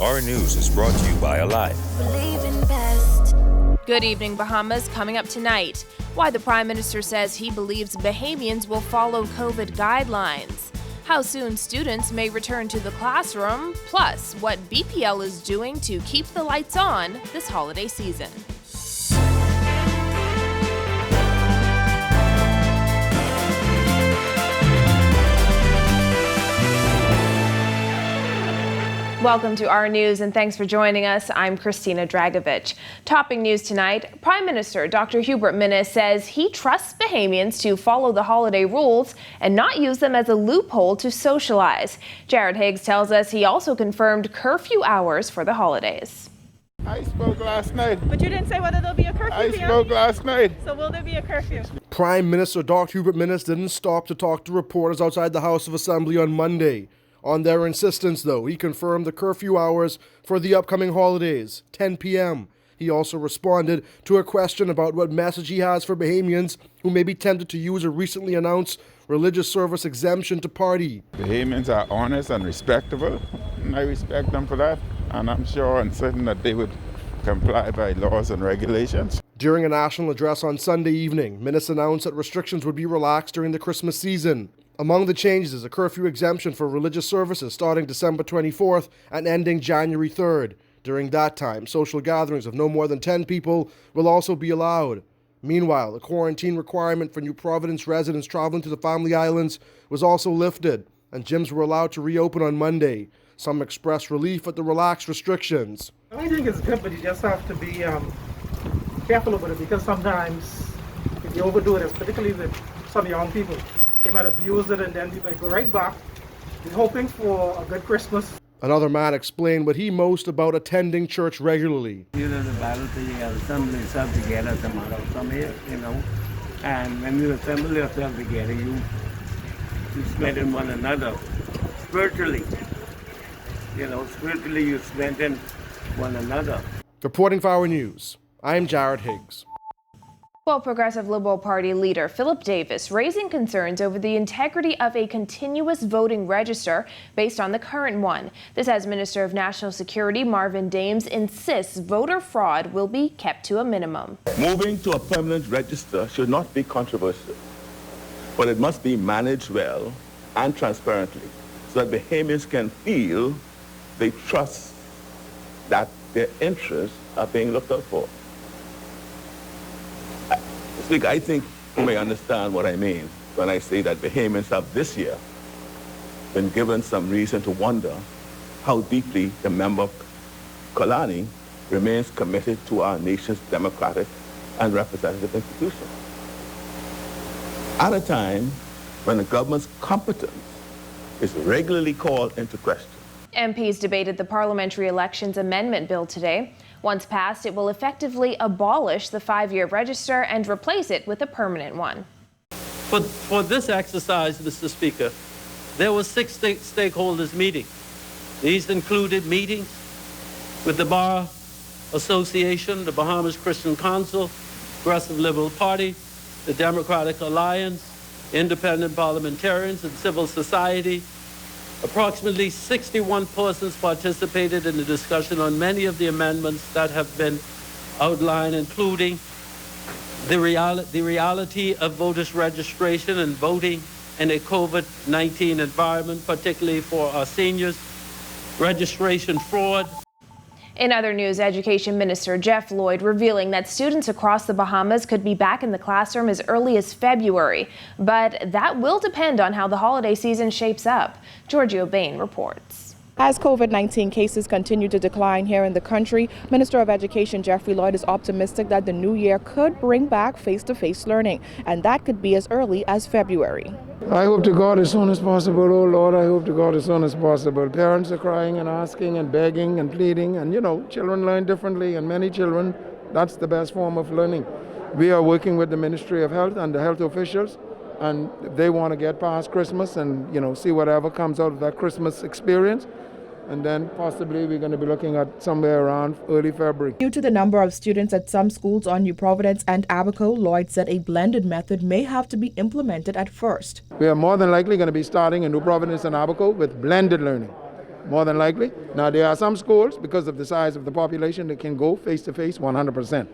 Our News is brought to you by Alive. Good evening, Bahamas. Coming up tonight, why the Prime Minister says he believes Bahamians will follow COVID guidelines, how soon students may return to the classroom, plus what BPL is doing to keep the lights on this holiday season. Welcome to Our News, and thanks for joining us. I'm Christina Dragovich. Topping news tonight, Prime Minister Dr. Hubert Minnis says he trusts Bahamians to follow the holiday rules and not use them as a loophole to socialize. Jared Higgs tells us he also confirmed curfew hours for the holidays. I spoke last night. But you didn't say whether there'll be a curfew I here. spoke last night. So will there be a curfew? Prime Minister Dr. Hubert Minnis didn't stop to talk to reporters outside the House of Assembly on Monday. On their insistence, though, he confirmed the curfew hours for the upcoming holidays, 10 p.m. He also responded to a question about what message he has for Bahamians who may be tempted to use a recently announced religious service exemption to party. Bahamians are honest and respectable, and I respect them for that. And I'm sure and certain that they would comply by laws and regulations. During a national address on Sunday evening, Minnis announced that restrictions would be relaxed during the Christmas season. Among the changes is a curfew exemption for religious services starting December 24th and ending January 3rd. During that time, social gatherings of no more than 10 people will also be allowed. Meanwhile, the quarantine requirement for New Providence residents traveling to the Family Islands was also lifted, and gyms were allowed to reopen on Monday. Some expressed relief at the relaxed restrictions. I think it's good, but you just have to be careful about it, because sometimes if you overdo it, particularly with some young people, they might abuse it and then they might go right back. We're hoping for a good Christmas. Another man explained what he most about attending church regularly. You know, the Bible says you have to assemble yourself together tomorrow, some here, you know. And when you assemble yourself together, you strengthen one another spiritually. You know, spiritually you strengthen one another. Reporting for Our News, I'm Jared Higgs. Well, Progressive Liberal Party leader Philip Davis raising concerns over the integrity of a continuous voting register based on the current one. This as Minister of National Security Marvin Dames insists voter fraud will be kept to a minimum. Moving to a permanent register should not be controversial, but it must be managed well and transparently so that Bahamians can feel they trust that their interests are being looked out for. I think you may understand what I mean when I say that Bahamians have this year been given some reason to wonder how deeply the member Kalani remains committed to our nation's democratic and representative institutions. At a time when the government's competence is regularly called into question. MPs debated the Parliamentary Elections Amendment Bill today. Once passed, it will effectively abolish the 5-year register and replace it with a permanent one. For this exercise, Mr. Speaker, there were 6 stakeholders meeting. These included meetings with the Bar Association, the Bahamas Christian Council, Progressive Liberal Party, the Democratic Alliance, independent parliamentarians, and civil society. Approximately 61 persons participated in the discussion on many of the amendments that have been outlined, including the reality of voters' registration and voting in a COVID-19 environment, particularly for our seniors, registration fraud. In other news, Education Minister Jeff Lloyd revealing that students across the Bahamas could be back in the classroom as early as February, but that will depend on how the holiday season shapes up. Giorgio Bain reports. As COVID-19 cases continue to decline here in the country, Minister of Education Jeffrey Lloyd is optimistic that the new year could bring back face-to-face learning, and that could be as early as February. I hope to God as soon as possible, oh Lord, I hope to God as soon as possible. Parents are crying and asking and begging and pleading, and children learn differently, and many children, that's the best form of learning. We are working with the Ministry of Health and the health officials, and they want to get past Christmas and, see whatever comes out of that Christmas experience. And then possibly we're going to be looking at somewhere around early February. Due to the number of students at some schools on New Providence and Abaco, Lloyd said a blended method may have to be implemented at first. We are more than likely going to be starting in New Providence and Abaco with blended learning. more than likely. Now, there are some schools, because of the size of the population, that can go face-to-face 100%.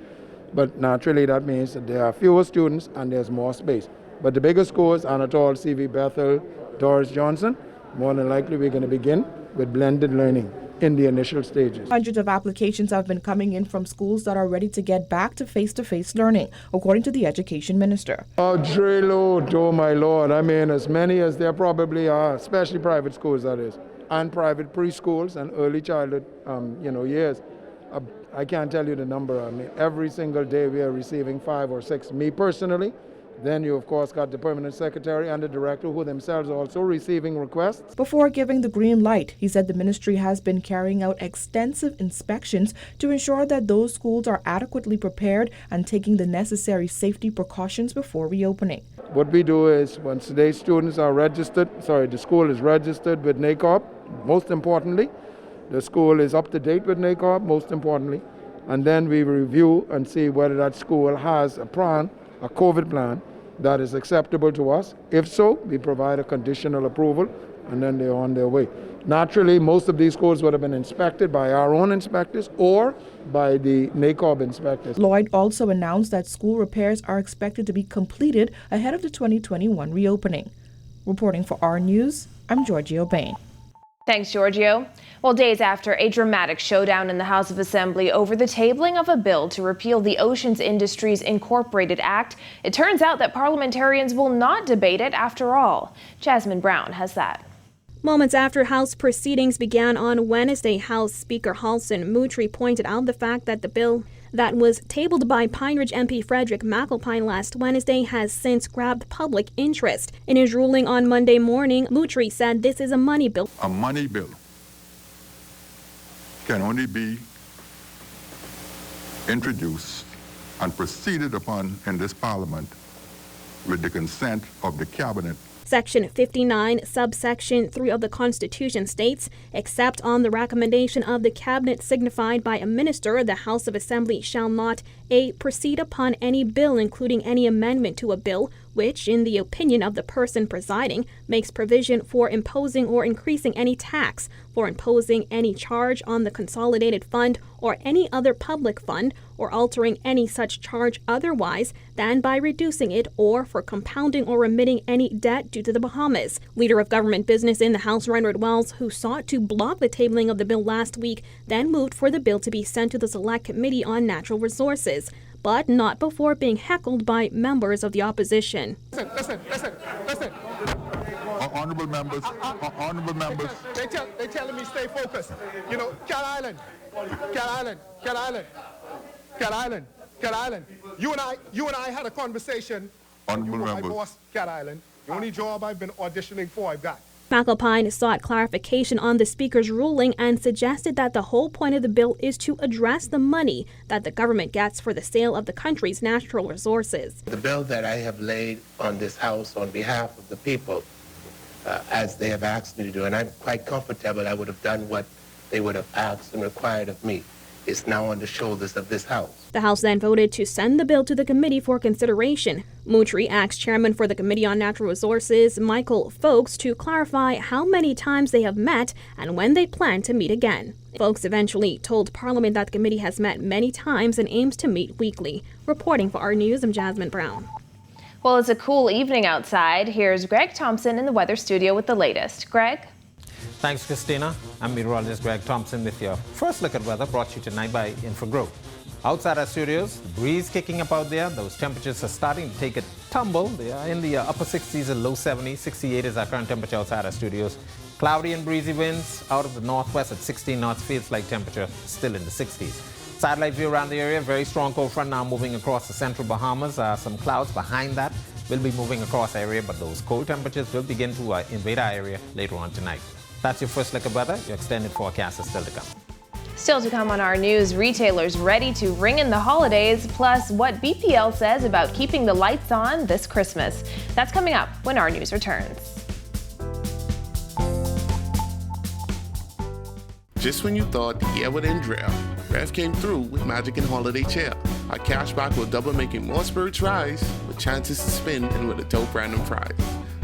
But naturally, that means that there are fewer students and there's more space. But the bigger schools, Anatole, CV Bethel, Doris Johnson, more than likely we're going to begin with blended learning in the initial stages. Hundreds of applications have been coming in from schools that are ready to get back to face-to-face learning, according to the education minister. Oh, Drilo, oh my Lord. I mean, as many as there probably are, especially private schools, that is, and private preschools and early childhood, years. I can't tell you the number. I mean, every single day we are receiving 5 or 6. Me personally. Then you, of course, got the permanent secretary and the director who themselves are also receiving requests. Before giving the green light, he said the ministry has been carrying out extensive inspections to ensure that those schools are adequately prepared and taking the necessary safety precautions before reopening. What we do is, once today's students are the school is registered with NACOP, most importantly. The school is up to date with NACOP, most importantly. And then we review and see whether that school has a plan, a COVID plan, that is acceptable to us. If so, we provide a conditional approval, and then they're on their way. Naturally, most of these schools would have been inspected by our own inspectors or by the NACOB inspectors. Lloyd also announced that school repairs are expected to be completed ahead of the 2021 reopening. Reporting for Our News, I'm Giorgio Bain. Thanks, Giorgio. Well, days after a dramatic showdown in the House of Assembly over the tabling of a bill to repeal the Oceans Industries Incorporated Act, it turns out that parliamentarians will not debate it after all. Jasmine Brown has that. Moments after House proceedings began on Wednesday, House Speaker Halson Moutry pointed out the fact that the bill that was tabled by Pine Ridge MP Frederick McAlpine last Wednesday has since grabbed public interest. In his ruling on Monday morning, Moutry said this is a money bill. A money bill can only be introduced and proceeded upon in this Parliament with the consent of the Cabinet. Section 59, subsection 3 of the Constitution states, except on the recommendation of the Cabinet signified by a minister, the House of Assembly shall not a. proceed upon any bill including any amendment to a bill which, in the opinion of the person presiding, makes provision for imposing or increasing any tax, for imposing any charge on the consolidated fund or any other public fund, or altering any such charge otherwise than by reducing it, or for compounding or remitting any debt due to the Bahamas. Leader of government business in the House, Reinhard Wells, who sought to block the tabling of the bill last week, then moved for the bill to be sent to the Select Committee on Natural Resources, but not before being heckled by members of the opposition. Listen. Honorable members. They're telling me stay focused. You know, Cat Island. You and I had a conversation. Honorable members. I boss Cat Island. The only job I've been auditioning for, I've got. McAlpine sought clarification on the Speaker's ruling and suggested that the whole point of the bill is to address the money that the government gets for the sale of the country's natural resources. The bill that I have laid on this House on behalf of the people, as they have asked me to do, and I'm quite comfortable I would have done what they would have asked and required of me, is now on the shoulders of this House. The House then voted to send the bill to the committee for consideration. Moutry asked Chairman for the Committee on Natural Resources, Michael Folks, to clarify how many times they have met and when they plan to meet again. Folks eventually told Parliament that the committee has met many times and aims to meet weekly. Reporting for Our News, I'm Jasmine Brown. Well, it's a cool evening outside. Here's Greg Thompson in the weather studio with the latest. Greg? Thanks, Christina. I'm meteorologist Greg Thompson with your first look at weather brought to you tonight by InfoGrow. Outside our studios, the breeze kicking up out there. Those temperatures are starting to take a tumble. They are in the upper 60s and low 70s. 68 is our current temperature outside our studios. Cloudy and breezy winds out of the northwest at 16 knots. Feels like temperature still in the 60s. Satellite view around the area. Very strong cold front now moving across the central Bahamas. Some clouds behind that will be moving across the area, but those cold temperatures will begin to invade our area later on tonight. That's your first look at weather. Your extended forecast is still to come. Still to come on Our News, retailers ready to ring in the holidays, plus what BPL says about keeping the lights on this Christmas. That's coming up when Our News returns. Just when you thought the year would end drought, Rev came through with Magic and Holiday Cheer. Our cashback will double, making more spirits rise, with chances to spin and with a dope random prize.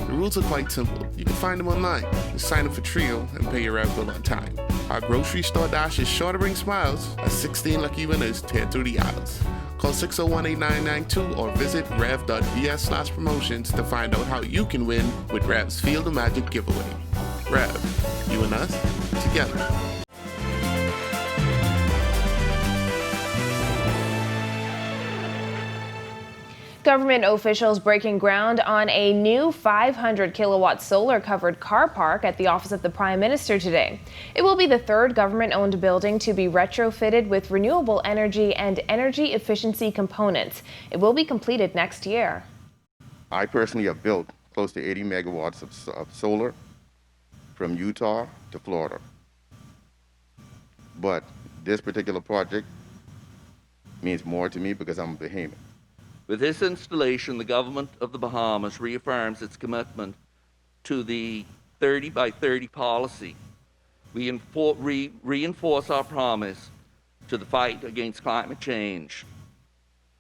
The rules are quite simple. You can find them online. Just sign up for Trio and pay your Rev bill on time. Our grocery store dash is sure to bring smiles as 16 lucky winners tear through the aisles. Call 601-8992 or visit rev.vs/promotions to find out how you can win with Rev's Field of Magic giveaway. Rev, you and us, together. Government officials breaking ground on a new 500-kilowatt solar-covered car park at the office of the Prime Minister today. It will be the third government-owned building to be retrofitted with renewable energy and energy efficiency components. It will be completed next year. I personally have built close to 80 megawatts of solar from Utah to Florida. But this particular project means more to me because I'm a Bahamian. With this installation, the government of the Bahamas reaffirms its commitment to the 30 by 30 policy. We reinforce our promise to the fight against climate change.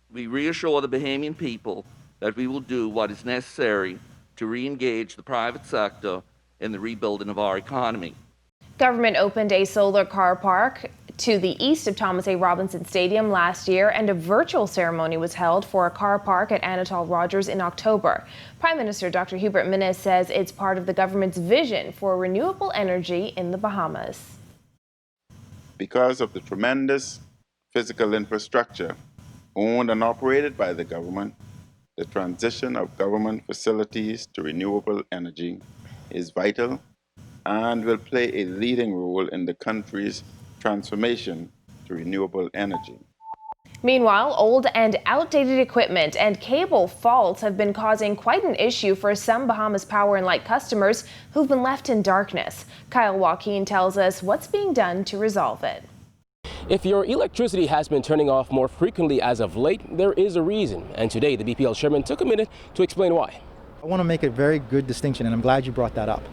We reassure the Bahamian people that we will do what is necessary to re-engage the private sector in the rebuilding of our economy. Government opened a solar car park to the east of Thomas A. Robinson Stadium last year, and a virtual ceremony was held for a car park at Anatol Rogers in October. Prime Minister Dr. Hubert Minnis says it's part of the government's vision for renewable energy in the Bahamas. Because of the tremendous physical infrastructure owned and operated by the government, the transition of government facilities to renewable energy is vital and will play a leading role in the country's transformation to renewable energy. Meanwhile, old and outdated equipment and cable faults have been causing quite an issue for some Bahamas Power and Light customers who've been left in darkness. Kyle Joaquin tells us what's being done to resolve it. If your electricity has been turning off more frequently as of late, there is a reason. And today, the BPL chairman took a minute to explain why. I want to make a very good distinction, and I'm glad you brought that up.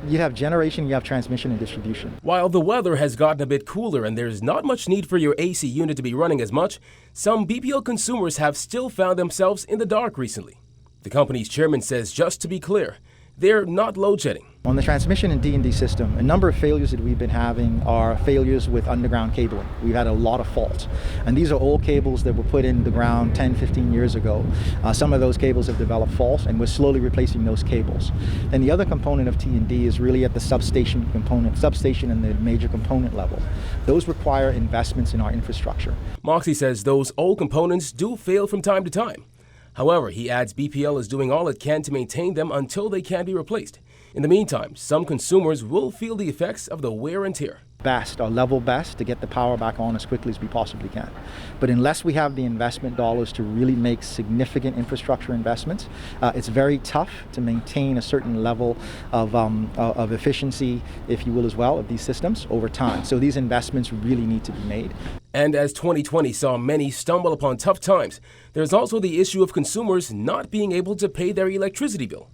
You have generation, you have transmission and distribution. While the weather has gotten a bit cooler and there's not much need for your AC unit to be running as much, some BPL consumers have still found themselves in the dark recently. The company's chairman says, just to be clear, they're not load shedding. On the transmission and D&D system, a number of failures that we've been having are failures with underground cabling. We've had a lot of faults. And these are old cables that were put in the ground 10, 15 years ago. Some of those cables have developed faults, and we're slowly replacing those cables. And the other component of T&D is really at the substation and the major component level. Those require investments in our infrastructure. Moxie says those old components do fail from time to time. However, he adds BPL is doing all it can to maintain them until they can be replaced. In the meantime, some consumers will feel the effects of the wear and tear. Our level best to get the power back on as quickly as we possibly can. But unless we have the investment dollars to really make significant infrastructure investments, it's very tough to maintain a certain level of efficiency, if you will, as well, of these systems over time. So these investments really need to be made. And as 2020 saw many stumble upon tough times, there's also the issue of consumers not being able to pay their electricity bill.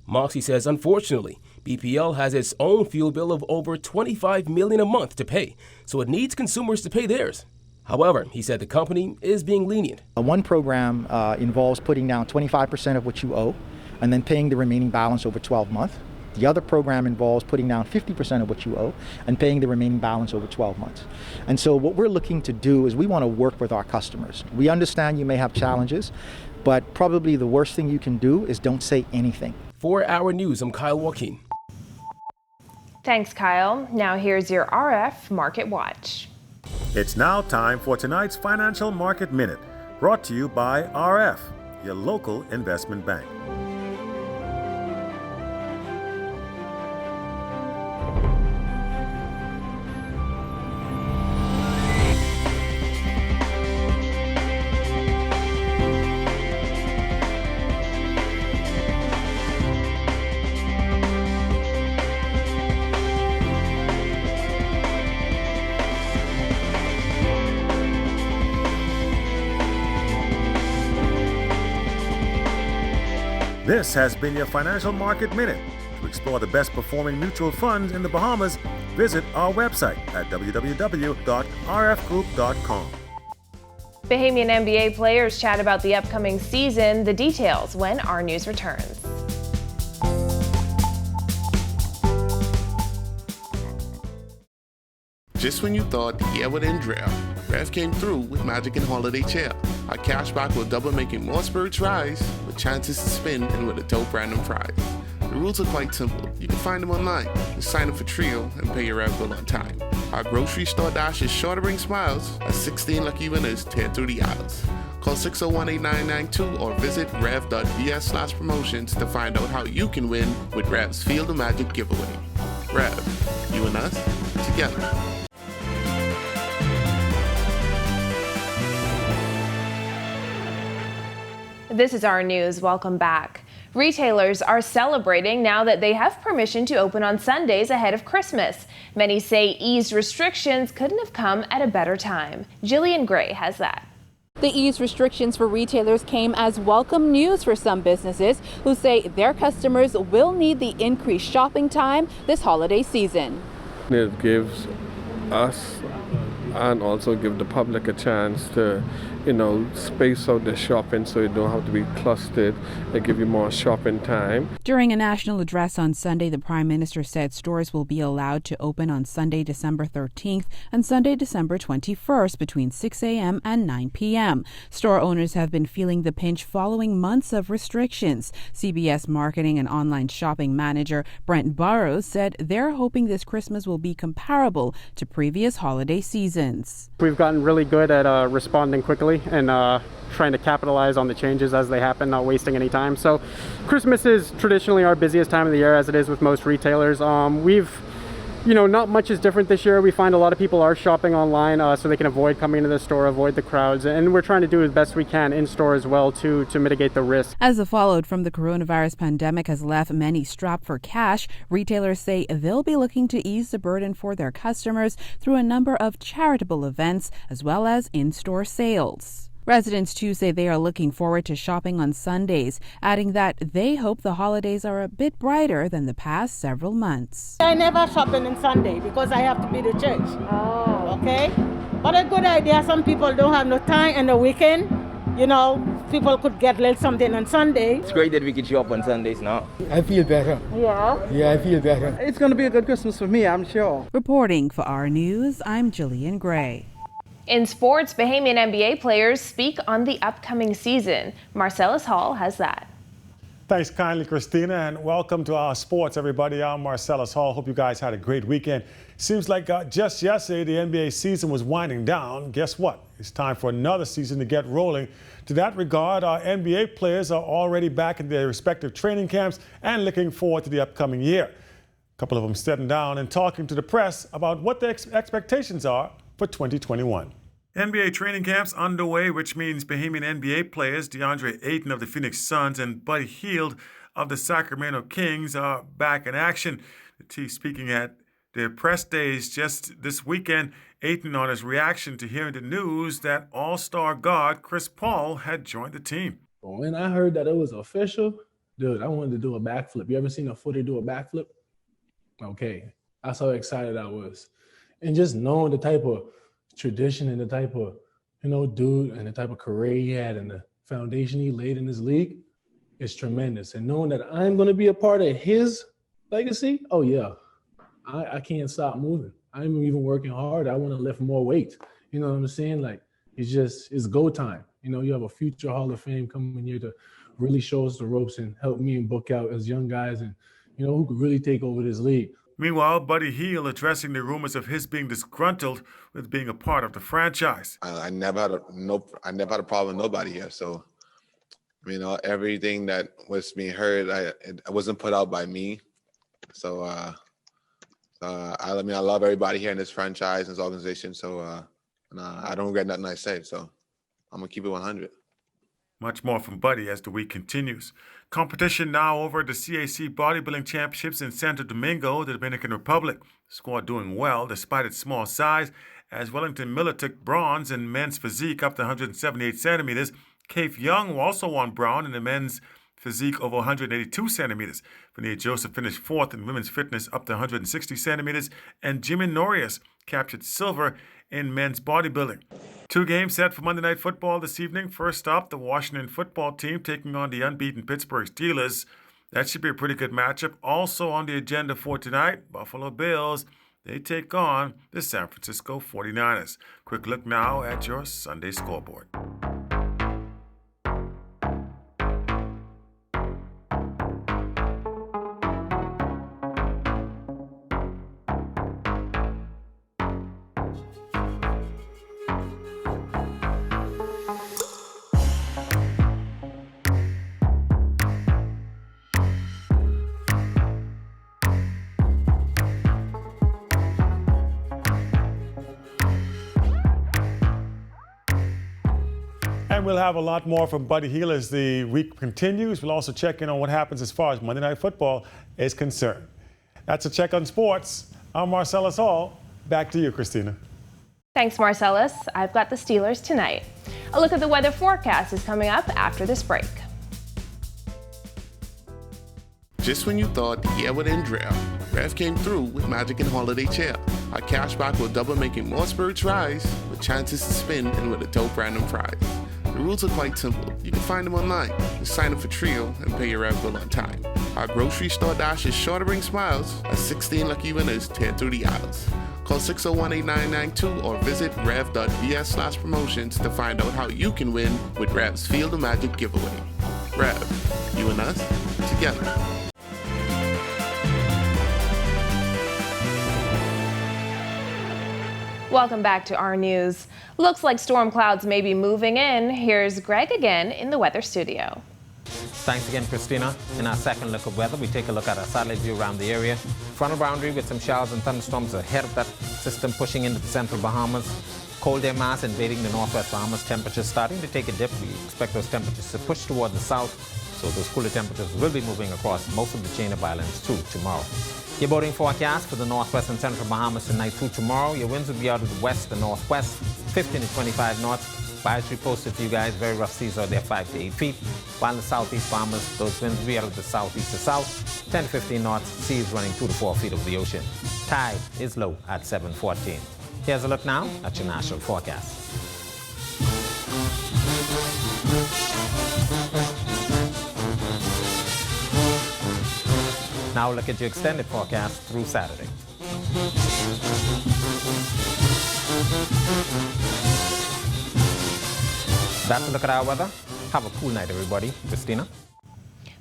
Moxie says, unfortunately, BPL has its own fuel bill of over $25 million a month to pay, so it needs consumers to pay theirs. However, he said the company is being lenient. One program involves putting down 25% of what you owe and then paying the remaining balance over 12 months. The other program involves putting down 50% of what you owe and paying the remaining balance over 12 months. And so what we're looking to do is we want to work with our customers. We understand you may have challenges, but probably the worst thing you can do is don't say anything. For Our News, I'm Kyle Joaquin. Thanks, Kyle. Now here's your RF Market Watch. It's now time for tonight's Financial Market Minute, brought to you by RF, your local investment bank. This has been your Financial Market Minute. To explore the best performing mutual funds in the Bahamas, visit our website at www.rfgroup.com. Bahamian NBA players chat about the upcoming season. The details when Our News returns. Just when you thought the year would end drear, Rev came through with Magic and Holiday Cheer. Our cashback will double, making more spirits rise, with chances to spin and with a dope random prize. The rules are quite simple. You can find them online. Just sign up for Trio and pay your Rev bill on time. Our grocery store dash is sure to bring smiles as 16 lucky winners tear through the aisles. Call 601-8992 or visit rev.bs/promotions to find out how you can win with Rev's Field of Magic giveaway. Rev, you and us, together. This is Our News. Welcome back. Retailers are celebrating now that they have permission to open on Sundays ahead of Christmas. Many say eased restrictions couldn't have come at a better time. Jillian Gray has that. The eased restrictions for retailers came as welcome news for some businesses who say their customers will need the increased shopping time this holiday season. It gives us and also give the public a chance to, space out the shopping so you don't have to be clustered. They give you more shopping time. During a national address on Sunday, the Prime Minister said stores will be allowed to open on Sunday, December 13th and Sunday, December 21st between 6 a.m. and 9 p.m. Store owners have been feeling the pinch following months of restrictions. CBS marketing and online shopping manager Brent Burrows said they're hoping this Christmas will be comparable to previous holiday seasons. We've gotten really good at responding quickly and trying to capitalize on the changes as they happen, not wasting any time. So Christmas is traditionally our busiest time of the year, as it is with most retailers. Not much is different this year. We find a lot of people are shopping online so they can avoid coming into the store, avoid the crowds, and we're trying to do as best we can in store as well to mitigate the risk. As the fallout from the coronavirus pandemic has left many strapped for cash, retailers say they'll be looking to ease the burden for their customers through a number of charitable events as well as in-store sales. Residents too say they are looking forward to shopping on Sundays, adding that they hope the holidays are a bit brighter than the past several months. I never shop on Sunday because I have to be to church. Oh. Okay? But a good idea, some people don't have no time and the weekend. People could get a little something on Sunday. It's great that we can shop on Sundays now. I feel better. Yeah? Yeah, I feel better. It's going to be a good Christmas for me, I'm sure. Reporting for Our News, I'm Jillian Gray. In sports, Bahamian NBA players speak on the upcoming season. Marcellus Hall has that. Thanks kindly, Christina, and welcome to our sports, everybody. I'm Marcellus Hall. Hope you guys had a great weekend. Seems like just yesterday the NBA season was winding down. Guess what? It's time for another season to get rolling. To that regard, our NBA players are already back in their respective training camps and looking forward to the upcoming year. A couple of them sitting down and talking to the press about what their expectations are for 2021. NBA training camps underway, which means Bahamian NBA players DeAndre Ayton of the Phoenix Suns and Buddy Hield of the Sacramento Kings are back in action. The T speaking at their press days just this weekend, Ayton on his reaction to hearing the news that all-star guard Chris Paul had joined the team. When I heard that it was official, dude, I wanted to do a backflip. You ever seen a footy do a backflip? Okay, that's how excited I was. And just knowing the type of tradition and the type of, dude and the type of career he had and the foundation he laid in his league is tremendous. And knowing that I'm going to be a part of his legacy, oh yeah, I can't stop moving. I'm even working hard. I want to lift more weight. You know what I'm saying? Like, it's go time. You have a future Hall of Fame coming here to really show us the ropes and help me and book out as young guys and, who could really take over this league. Meanwhile, Buddy Hield addressing the rumors of his being disgruntled with being a part of the franchise. I never had a problem with nobody here. So, everything that was being heard, it wasn't put out by me. So, I love everybody here in this franchise, this organization. So, I don't regret nothing I said. So, I'm gonna keep it 100. Much more from Buddy as the week continues. Competition now over the CAC Bodybuilding Championships in Santo Domingo, the Dominican Republic. The squad doing well despite its small size, as Wellington Miller took bronze in men's physique up to 178 centimeters. Kafe Young also won bronze in the men's physique over 182 centimeters. Vania Joseph finished fourth in women's fitness up to 160 centimeters, and Jimmy Norias captured silver in men's bodybuilding. 2 games set for Monday Night Football this evening. First up, the Washington football team taking on the unbeaten Pittsburgh Steelers. That should be a pretty good matchup. Also on the agenda for tonight, Buffalo Bills They take on the San Francisco 49ers. Quick look now at your Sunday scoreboard. And we'll have a lot more from Buddy Hield as the week continues. We'll also check in on what happens as far as Monday Night Football is concerned. That's a check on sports. I'm Marcellus Hall. Back to you, Christina. Thanks, Marcellus. I've got the Steelers tonight. A look at the weather forecast is coming up after this break. Just when you thought the year would end drought, Rev came through with Magic and Holiday Chill. Our cashback will double, making more spirits rise, with chances to spin and with a dope random prize. The rules are quite simple. You can find them online. Just sign up for Trio and pay your Rev bill on time. Our grocery store dash is sure to bring smiles as 16 lucky winners tear through the aisles. Call 601-8992 or visit rev.vs/promotions to find out how you can win with Rev's Field of Magic giveaway. Rev, you and us, together. Welcome back to Our News. Looks like storm clouds may be moving in. Here's Greg again in the weather studio. Thanks again, Christina. In our second look of weather, we take a look at our satellite view around the area. Frontal boundary with some showers and thunderstorms ahead of that system pushing into the central Bahamas. Cold air mass invading the northwest Bahamas. Temperatures starting to take a dip. We expect those temperatures to push toward the south, so those cooler temperatures will be moving across most of the chain of islands too tomorrow. Your boating forecast for the northwest and central Bahamas tonight through tomorrow. Your winds will be out of the west and northwest, 15 to 25 knots. Advisory posted for you guys, very rough seas out there, 5 to 8 feet. While in the southeast Bahamas, those winds will be out of the southeast to south, 10 to 15 knots, seas running 2 to 4 feet over the ocean. Tide is low at 7:14. Here's a look now at your national forecast. Now look at your extended forecast through Saturday. That's a look at our weather. Have a cool night, everybody. Christina?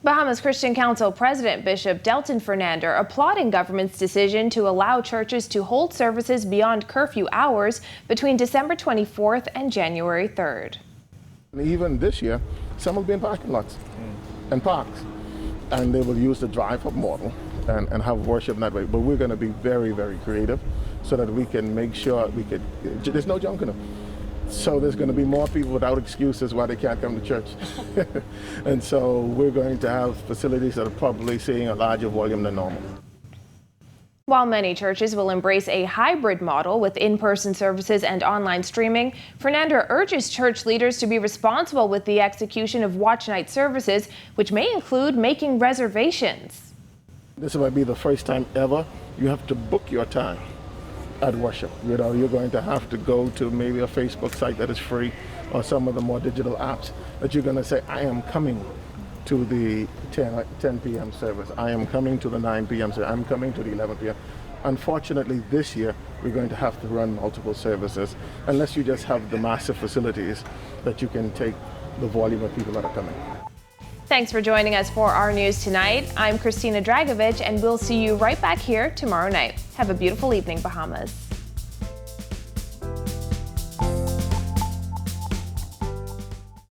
Bahamas Christian Council President Bishop Delton Fernander applauding government's decision to allow churches to hold services beyond curfew hours between December 24th and January 3rd. Even this year, some will be in parking lots and parks, and they will use the drive-up model and have worship that way. But we're going to be very, very creative so that we can make sure there's no junk in them. So there's going to be more people without excuses why they can't come to church. And so we're going to have facilities that are probably seeing a larger volume than normal. While many churches will embrace a hybrid model with in-person services and online streaming, Fernander urges church leaders to be responsible with the execution of watch night services, which may include making reservations. This might be the first time ever you have to book your time at worship. You know, you're going to have to go to maybe a Facebook site that is free or some of the more digital apps that you're going to say, I am coming to the 10 p.m. service. I am coming to the 9 p.m. service. I'm coming to the 11 p.m. Unfortunately, this year, we're going to have to run multiple services unless you just have the massive facilities that you can take the volume of people that are coming. Thanks for joining us for Our News tonight. I'm Christina Dragovich, and we'll see you right back here tomorrow night. Have a beautiful evening, Bahamas.